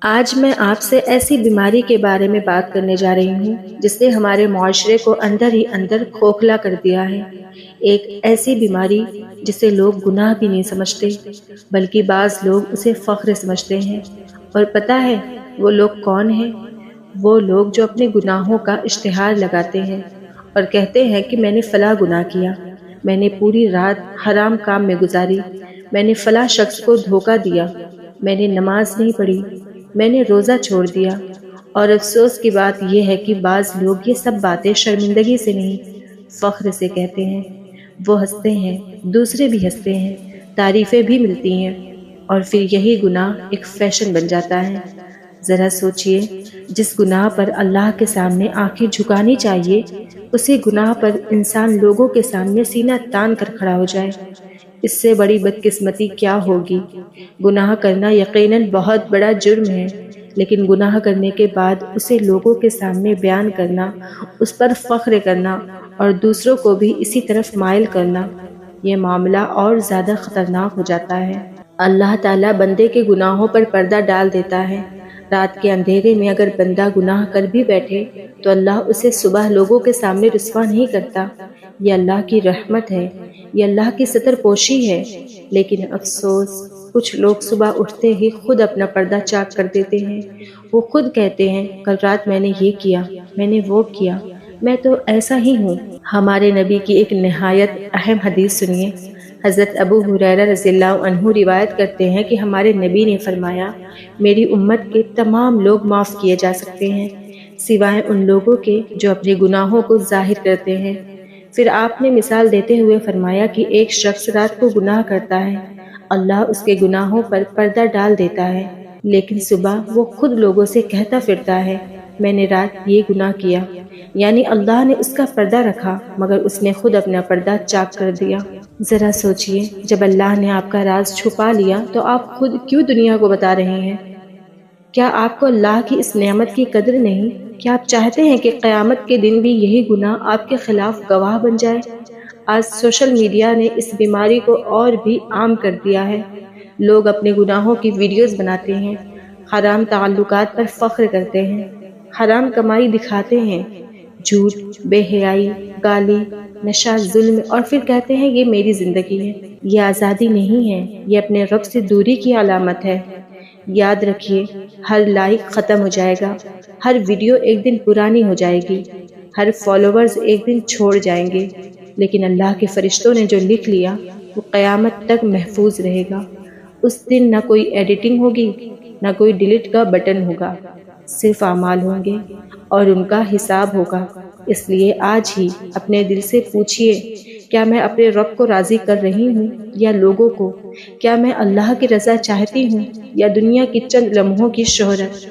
آج میں آپ سے ایسی بیماری کے بارے میں بات کرنے جا رہی ہوں جس نے ہمارے معاشرے کو اندر ہی اندر کھوکھلا کر دیا ہے۔ ایک ایسی بیماری جسے لوگ گناہ بھی نہیں سمجھتے، بلکہ بعض لوگ اسے فخر سمجھتے ہیں۔ اور پتہ ہے وہ لوگ کون ہیں؟ وہ لوگ جو اپنے گناہوں کا اشتہار لگاتے ہیں اور کہتے ہیں کہ میں نے فلاں گناہ کیا، میں نے پوری رات حرام کام میں گزاری، میں نے فلاں شخص کو دھوکہ دیا، میں نے نماز نہیں پڑھی، میں نے روزہ چھوڑ دیا۔ اور افسوس کی بات یہ ہے کہ بعض لوگ یہ سب باتیں شرمندگی سے نہیں، فخر سے کہتے ہیں۔ وہ ہنستے ہیں، دوسرے بھی ہنستے ہیں، تعریفیں بھی ملتی ہیں، اور پھر یہی گناہ ایک فیشن بن جاتا ہے۔ ذرا سوچئے، جس گناہ پر اللہ کے سامنے آنکھیں جھکانی چاہیے، اسی گناہ پر انسان لوگوں کے سامنے سینہ تان کر کھڑا ہو جائے۔ اس سے بڑی بدقسمتی کیا ہوگی؟ گناہ کرنا یقیناً بہت بڑا جرم ہے، لیکن گناہ کرنے کے بعد اسے لوگوں کے سامنے بیان کرنا، اس پر فخر کرنا اور دوسروں کو بھی اسی طرف مائل کرنا، یہ معاملہ اور زیادہ خطرناک ہو جاتا ہے۔ اللہ تعالیٰ بندے کے گناہوں پر پردہ ڈال دیتا ہے۔ رات کے اندھیرے میں اگر بندہ گناہ کر بھی بیٹھے تو اللہ اسے صبح لوگوں کے سامنے رسوا نہیں کرتا۔ یہ اللہ کی رحمت ہے، یہ اللہ کی ستر پوشی ہے۔ لیکن افسوس، کچھ لوگ صبح اٹھتے ہی خود اپنا پردہ چاک کر دیتے ہیں۔ وہ خود کہتے ہیں کل رات میں نے یہ کیا، میں نے وہ کیا، میں تو ایسا ہی ہوں۔ ہمارے نبی کی ایک نہایت اہم حدیث سنیے۔ حضرت ابو ہریرہ رضی اللہ عنہ روایت کرتے ہیں کہ ہمارے نبی نے فرمایا، میری امت کے تمام لوگ معاف کیے جا سکتے ہیں سوائے ان لوگوں کے جو اپنے گناہوں کو ظاہر کرتے ہیں۔ پھر آپ نے مثال دیتے ہوئے فرمایا کہ ایک شخص رات کو گناہ کرتا ہے، اللہ اس کے گناہوں پر پردہ ڈال دیتا ہے، لیکن صبح وہ خود لوگوں سے کہتا پھرتا ہے میں نے رات یہ گناہ کیا، یعنی اللہ نے اس کا پردہ رکھا مگر اس نے خود اپنا پردہ چاک کر دیا۔ ذرا سوچئے، جب اللہ نے آپ کا راز چھپا لیا تو آپ خود کیوں دنیا کو بتا رہے ہیں؟ کیا آپ کو اللہ کی اس نعمت کی قدر نہیں؟ کیا آپ چاہتے ہیں کہ قیامت کے دن بھی یہی گناہ آپ کے خلاف گواہ بن جائے؟ آج سوشل میڈیا نے اس بیماری کو اور بھی عام کر دیا ہے۔ لوگ اپنے گناہوں کی ویڈیوز بناتے ہیں، حرام تعلقات پر فخر کرتے ہیں، حرام کمائی دکھاتے ہیں، جھوٹ، بے حیائی، گالی، نشہ، ظلم، اور پھر کہتے ہیں یہ میری زندگی ہے۔ یہ آزادی نہیں ہے، یہ اپنے رب سے دوری کی علامت ہے۔ یاد رکھیے، ہر لائک ختم ہو جائے گا، ہر ویڈیو ایک دن پرانی ہو جائے گی، ہر فالوورز ایک دن چھوڑ جائیں گے، لیکن اللہ کے فرشتوں نے جو لکھ لیا وہ قیامت تک محفوظ رہے گا۔ اس دن نہ کوئی ایڈیٹنگ ہوگی، نہ کوئی ڈیلیٹ کا بٹن ہوگا، صرف اعمال ہوں گے اور ان کا حساب ہوگا۔ اس لیے آج ہی اپنے دل سے پوچھئے، کیا میں اپنے رب کو راضی کر رہی ہوں یا لوگوں کو؟ کیا میں اللہ کی رضا چاہتی ہوں یا دنیا کی چند لمحوں کی شہرت؟